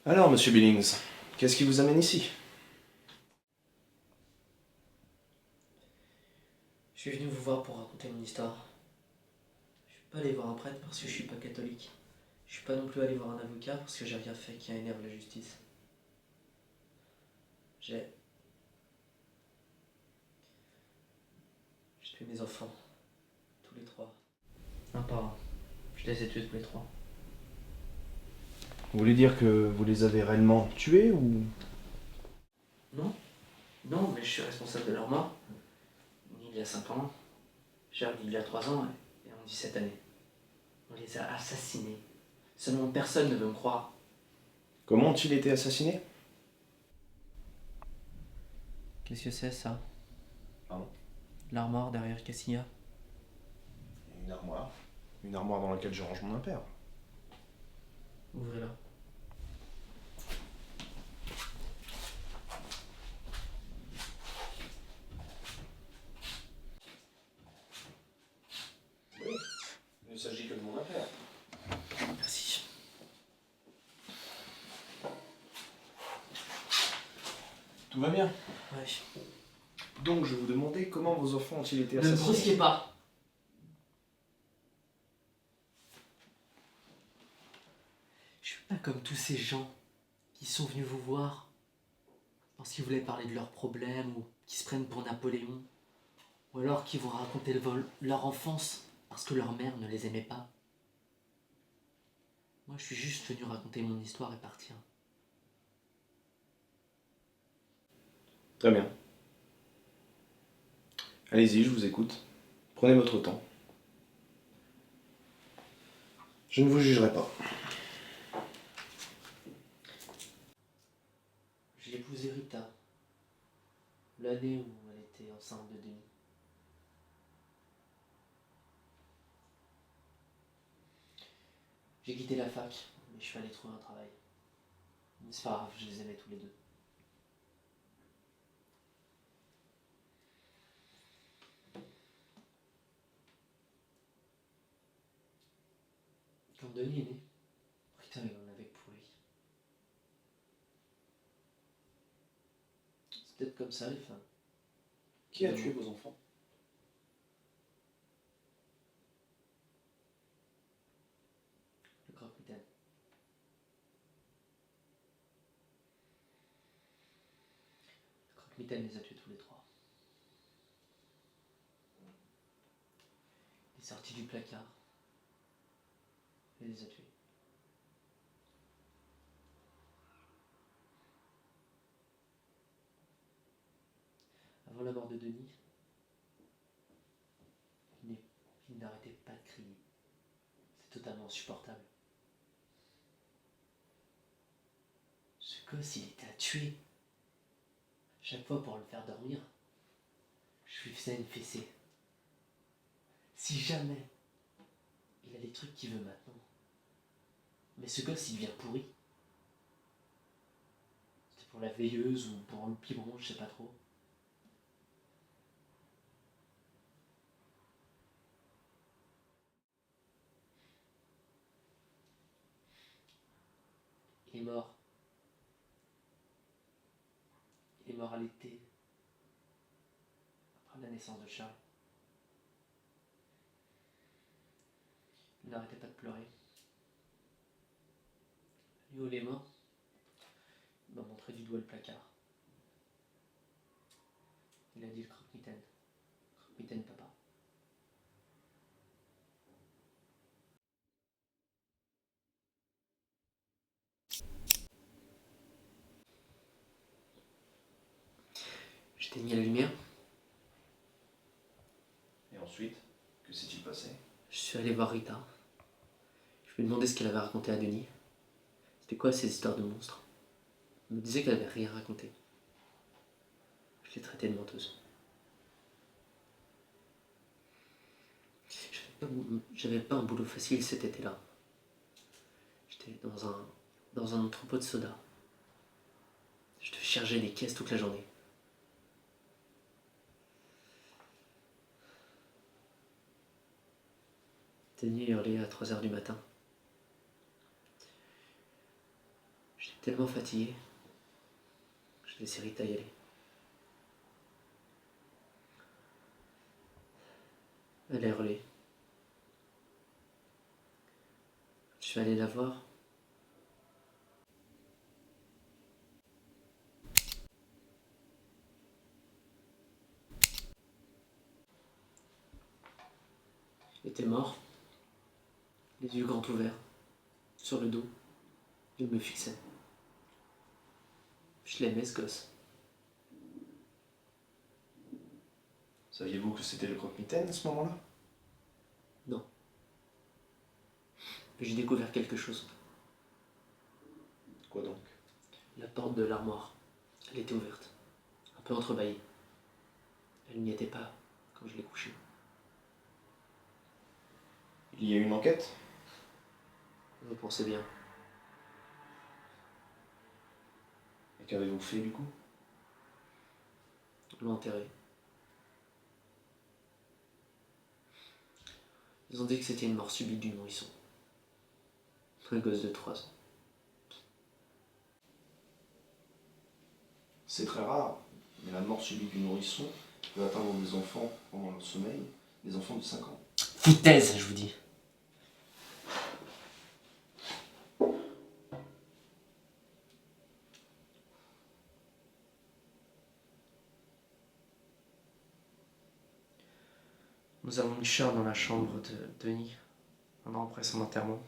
Alors, monsieur Billings, qu'est-ce qui vous amène ici? Je suis venu vous voir pour raconter mon histoire. Je suis pas allé voir un prêtre parce que je suis pas catholique. Je suis pas non plus allé voir un avocat parce que j'ai rien fait qui énerve la justice. J'ai tué mes enfants. Tous les trois. Un par un. Je les ai tués tous les trois. Vous voulez dire que vous les avez réellement tués ou... Non. Non, mais je suis responsable de leur mort. Ni il y a 5 ans, Charles il y a 3 ans et en 17 années. On les a assassinés. Seulement personne ne veut me croire. Comment ont-ils été assassinés? Qu'est-ce que c'est ça? Pardon? L'armoire derrière Cassia. Une armoire. Une armoire dans laquelle je range mon impair. Ouvrez-la. Oui, il ne s'agit que de mon impair. Merci. Tout va bien. Ouais. Donc, je vous demandais comment vos enfants ont-ils été Ne me assassinés? brusquez pas. Je suis pas comme tous ces gens qui sont venus vous voir parce qu'ils voulaient parler de leurs problèmes ou qui se prennent pour Napoléon ou alors qui vous racontaient leur enfance parce que leur mère ne les aimait pas. Moi, je suis juste venu raconter mon histoire et partir. Très bien. Allez-y, je vous écoute. Prenez votre temps. Je ne vous jugerai pas. J'ai épousé Rita l'année où elle était enceinte de Denis. J'ai quitté la fac, mais je suis allé trouver un travail. Mais c'est pas grave, je les aimais tous les deux. Quand Denis est né, Rita il en avait pour lui. C'est peut-être comme ça les femmes. Qui a tué vos enfants? Le croque-mitaine. Le croque-mitaine les a tués tous les trois. Il est sorti du placard et les a tués. Avant la mort de Denis, il n'arrêtait pas de crier. C'est totalement insupportable. Ce gosse, il était à tuer. Chaque fois pour le faire dormir, je lui faisais une fessée. Si jamais il a les trucs qu'il veut maintenant, mais ce gosse, il devient pourri. C'était pour la veilleuse ou pour le biberon, je sais pas trop. Il est mort. Il est mort à l'été, après la naissance de Charles. Il n'arrêtait pas de pleurer. Lui haut les mains, il m'a montré du doigt le placard. Il a dit le croque-mitaine. Croque-mitaine papa. J'éteignais la lumière. Et ensuite, que s'est-il passé? Je suis allé voir Rita. Je lui ai demandé ce qu'elle avait raconté à Denis. C'était quoi ces histoires de monstres? Elle me disait qu'elle avait rien raconté. Je l'ai traitée de menteuse. J'avais pas un boulot facile cet été-là. J'étais dans un entrepôt de soda. Je devais charger des caisses toute la journée. Denis hurlait à 3 h du matin. Tellement fatigué, j'ai laissé Rita y aller. Elle a hurlé. Je suis allé la voir. Il était mort, les yeux grands ouverts, sur le dos. Il me fixait. Je l'aimais, ce gosse. Saviez-vous que c'était le croque-mitaine à ce moment-là? Non. Mais j'ai découvert quelque chose. Quoi donc? La porte de l'armoire, elle était ouverte, un peu entrebâillée. Elle n'y était pas quand je l'ai couchée. Il y a eu une enquête? Vous pensez bien. Et qu'avez-vous fait du coup? On l'a enterré. Ils ont dit que c'était une mort subite du nourrisson. Un gosse de 3 ans. C'est très rare, mais la mort subite du nourrisson peut atteindre des enfants pendant leur sommeil, des enfants de 5 ans. Foutaise, je vous dis. Nous avons mis Charles dans la chambre de Denis, un an après son enterrement.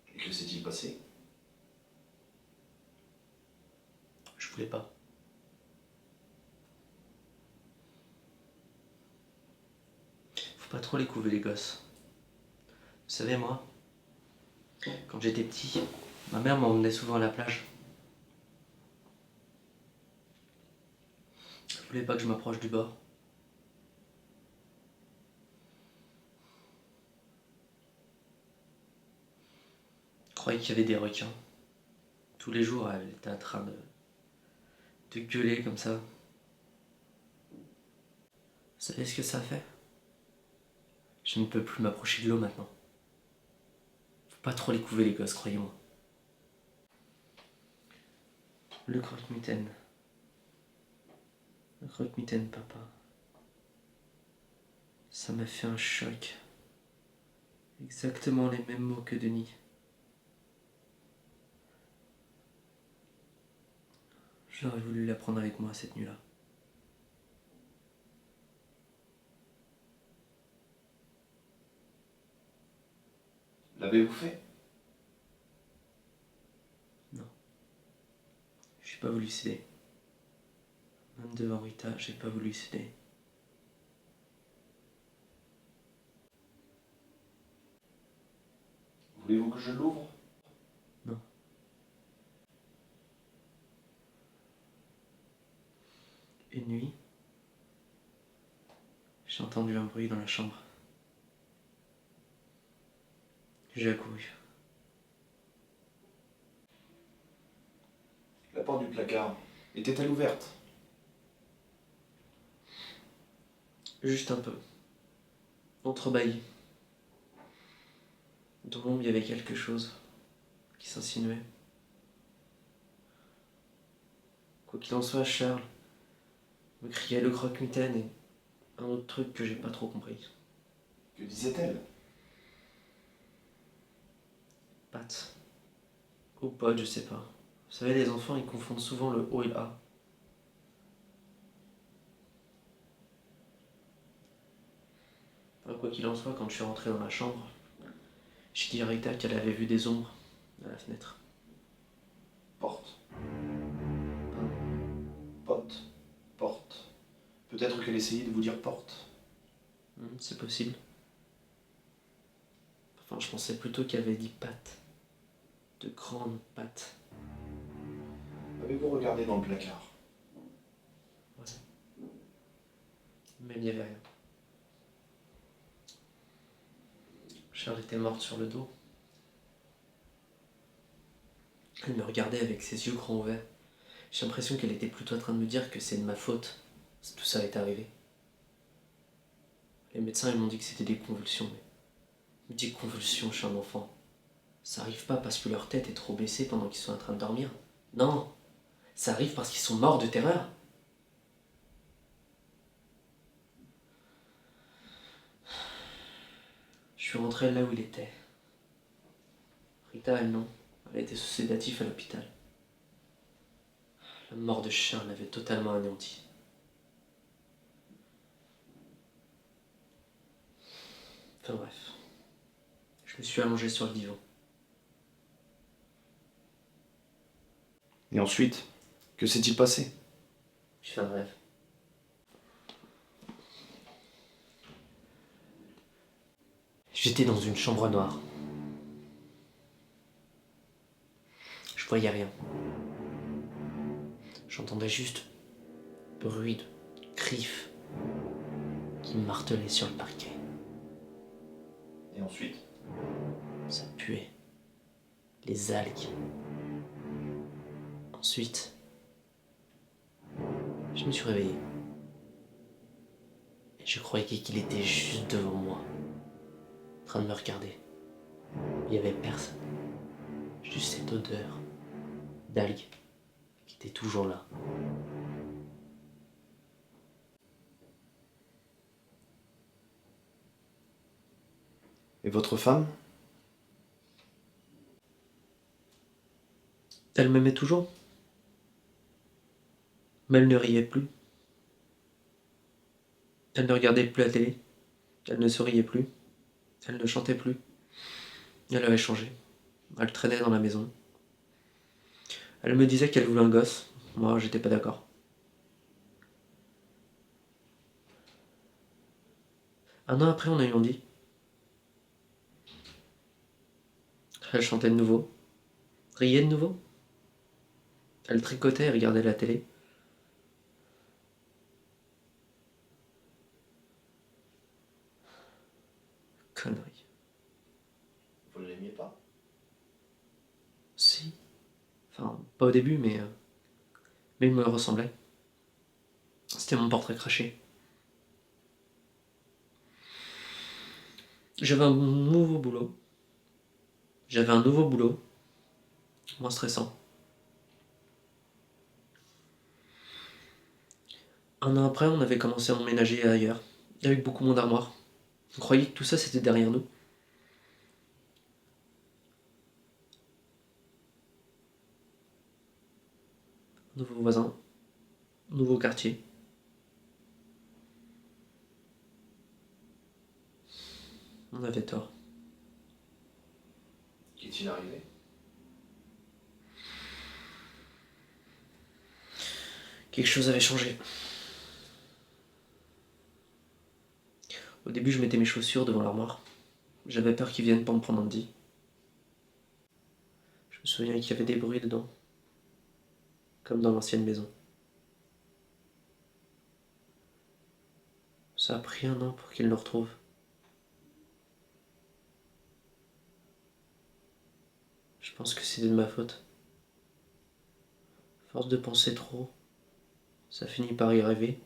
Et que s'est-il passé? Je voulais pas. Faut pas trop les couver, les gosses. Vous savez, moi, quand j'étais petit, ma mère m'emmenait souvent à la plage. Elle voulait pas que je m'approche du bord. Je croyais qu'il y avait des requins. Tous les jours, elle était en train de gueuler comme ça. Vous savez ce que ça fait? Je ne peux plus m'approcher de l'eau maintenant. Faut pas trop les couver, les gosses, croyez-moi. Le croque-mitaine. Le croque-mitaine, papa. Ça m'a fait un choc. Exactement les mêmes mots que Denis. J'aurais voulu la prendre avec moi cette nuit-là. L'avez-vous fait? Non. J'ai pas voulu céder. Même devant Rita, j'ai pas voulu céder. Voulez-vous que je l'ouvre? Non. Une nuit, j'ai entendu un bruit dans la chambre. J'ai accouru. La porte du placard était-elle ouverte? Juste un peu. Entrebâilli. Dans l'ombre, il y avait quelque chose qui s'insinuait. Quoi qu'il en soit, Charles me criait le croque-mitaine et un autre truc que j'ai pas trop compris. Que disait-elle? Pat. Ou pot, je sais pas. Vous savez, les enfants, ils confondent souvent le O et le A. Enfin, quoi qu'il en soit, quand je suis rentré dans la chambre, j'ai dit à Rita qu'elle avait vu des ombres à la fenêtre. Porte. Pote. Porte. Peut-être qu'elle essayait de vous dire porte. C'est possible. Enfin, je pensais plutôt qu'elle avait dit pattes. De grandes pattes. Avez-vous regardé dans le placard? Ouais. Mais il n'y avait rien. Charles était morte sur le dos. Elle me regardait avec ses yeux grands ouverts. J'ai l'impression qu'elle était plutôt en train de me dire que c'est de ma faute si tout ça est arrivé. Les médecins ils m'ont dit que c'était des convulsions, mais des convulsions chez un enfant, Ça arrive pas parce que leur tête est trop baissée pendant qu'ils sont en train de dormir. Non, ça arrive parce qu'ils sont morts de terreur. Je suis rentré là où il était. Rita, elle non. Elle était sous sédatif à l'hôpital. La mort de chien l'avait totalement anéanti. Enfin bref. Je me suis allongé sur le divan. Et ensuite, que s'est-il passé? J'ai fait un rêve. J'étais dans une chambre noire. Je voyais rien. J'entendais juste bruit de griffes qui martelaient sur le parquet. Et ensuite? Ça puait. Les algues. Ensuite, je me suis réveillé. Et je croyais qu'il était juste devant moi, en train de me regarder. Il n'y avait personne. Juste cette odeur d'algues qui était toujours là. Et votre femme? Elle m'aimait toujours, mais elle ne riait plus. Elle ne regardait plus la télé. Elle ne souriait plus. Elle ne chantait plus. Elle avait changé. Elle traînait dans la maison. Elle me disait qu'elle voulait un gosse. Moi, j'étais pas d'accord. Un an après, on a eu Andy. Elle chantait de nouveau. Riait de nouveau. Elle tricotait et regardait la télé. Connerie. Vous ne l'aimiez pas? Si. Enfin, pas au début, mais il me ressemblait. C'était mon portrait craché. J'avais un nouveau boulot. Moins stressant. Un an après, on avait commencé à emménager ailleurs, avec beaucoup moins d'armoires. On croyait que tout ça c'était derrière nous. Nouveau voisin, nouveau quartier. On avait tort. Qu'est-il arrivé? Quelque chose avait changé. Au début, je mettais mes chaussures devant l'armoire. J'avais peur qu'ils viennent pour me prendre Andy. Je me souviens qu'il y avait des bruits dedans, comme dans l'ancienne maison. Ça a pris un an pour qu'ils le retrouvent. Je pense que c'est de ma faute. Force de penser trop, ça finit par y rêver.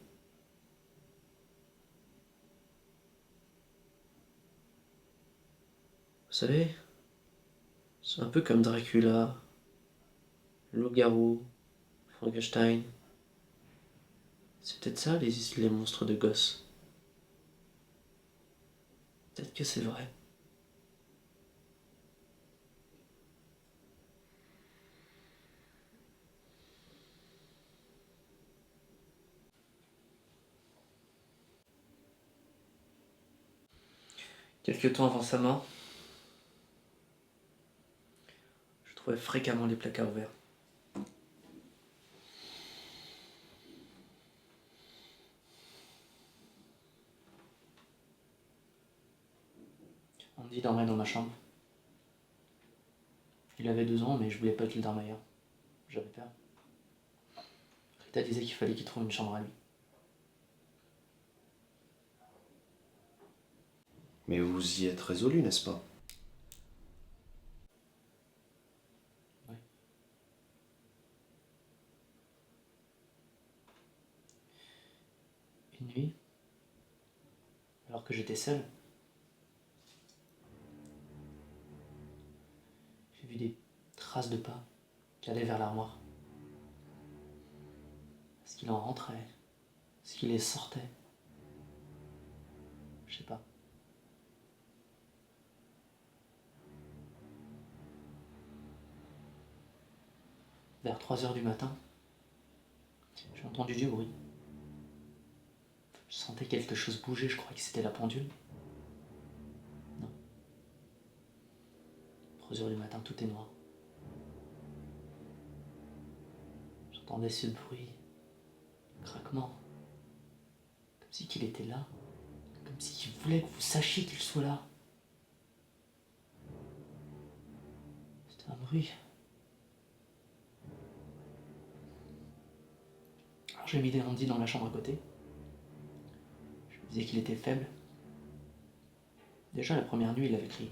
Vous savez, c'est un peu comme Dracula, loup-garou, Frankenstein. C'est peut-être ça les monstres de gosses. Peut-être que c'est vrai. Quelque temps avant sa mort, je trouvais fréquemment les placards ouverts. Andy dormait dans ma chambre. Il avait 2 ans, mais je voulais pas qu'il dorme ailleurs. J'avais peur. Rita disait qu'il fallait qu'il trouve une chambre à lui. Mais vous y êtes résolu, n'est-ce pas? Oui. Une nuit, alors que j'étais seul, traces de pas qui allaient vers l'armoire. Est-ce qu'il en rentrait? Est-ce qu'il les sortait? Je sais pas. Vers 3 heures du matin, j'ai entendu du bruit. Je sentais quelque chose bouger, je crois que c'était la pendule. Non. 3 heures du matin, tout est noir. J'entendais ce bruit, craquement. Comme si qu'il était là. Comme s'il voulait que vous sachiez qu'il soit là. C'était un bruit. Alors j'ai mis des Andy dans la chambre à côté. Je me disais qu'il était faible. Déjà la première nuit, il avait crié.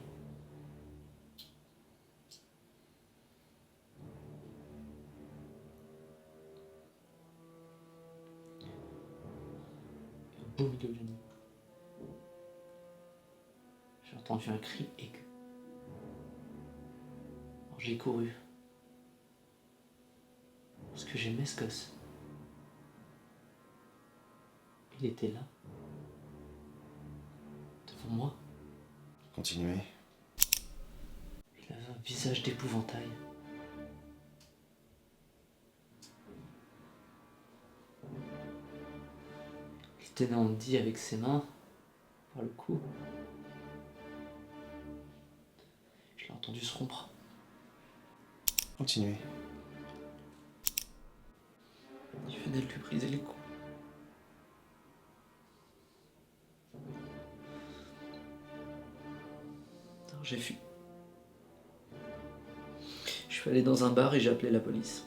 Et au beau milieu de la nuit, j'ai entendu un cri aigu. Alors j'ai couru. Parce que j'aimais ce gosse. Il était là. Devant moi. Continuez. Il avait un visage d'épouvantail. Il tenait Andy avec ses mains par le cou. Je l'ai entendu se rompre. Continuez. Il venait de lui briser les coups. Alors j'ai fui. Je suis allé dans un bar et j'ai appelé la police.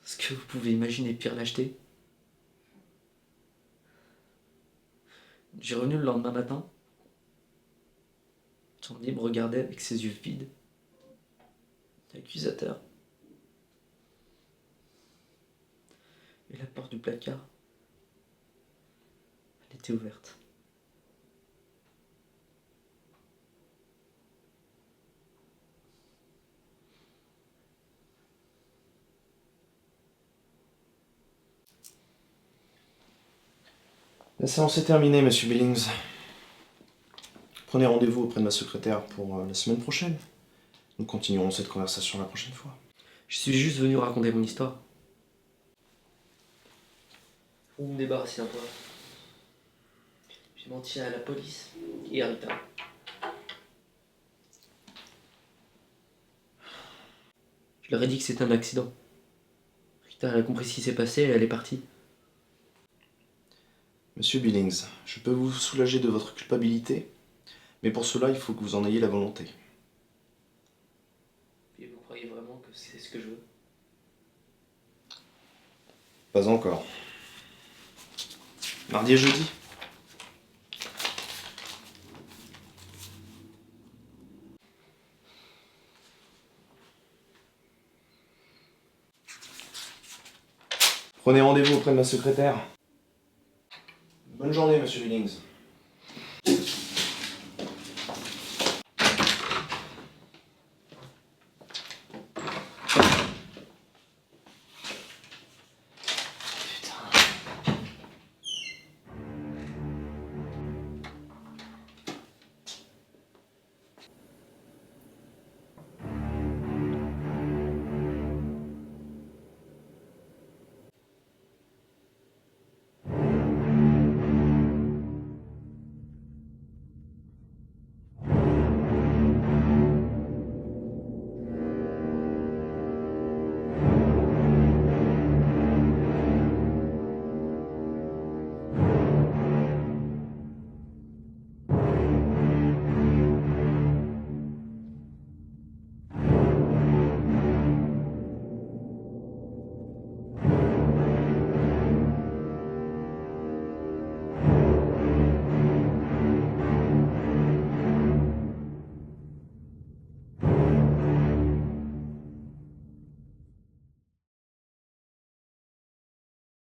Est-ce que vous pouvez imaginer pire lâcheté? J'ai revenu le lendemain matin. Andy me regardait avec ses yeux vides, accusateur. Et la porte du placard, elle était ouverte. La séance est terminée, monsieur Billings. Prenez rendez-vous auprès de ma secrétaire pour la semaine prochaine. Nous continuerons cette conversation la prochaine fois. Je suis juste venu raconter mon histoire. Vous me débarrassez un peu. J'ai menti à la police et à Rita. Je leur ai dit que c'était un accident. Rita, elle a compris ce qui s'est passé et elle est partie. Monsieur Billings, je peux vous soulager de votre culpabilité, mais pour cela, il faut que vous en ayez la volonté. Et vous croyez vraiment que c'est ce que je veux? Pas encore. Mardi et jeudi. Prenez rendez-vous auprès de ma secrétaire. Bonne journée, monsieur Billings.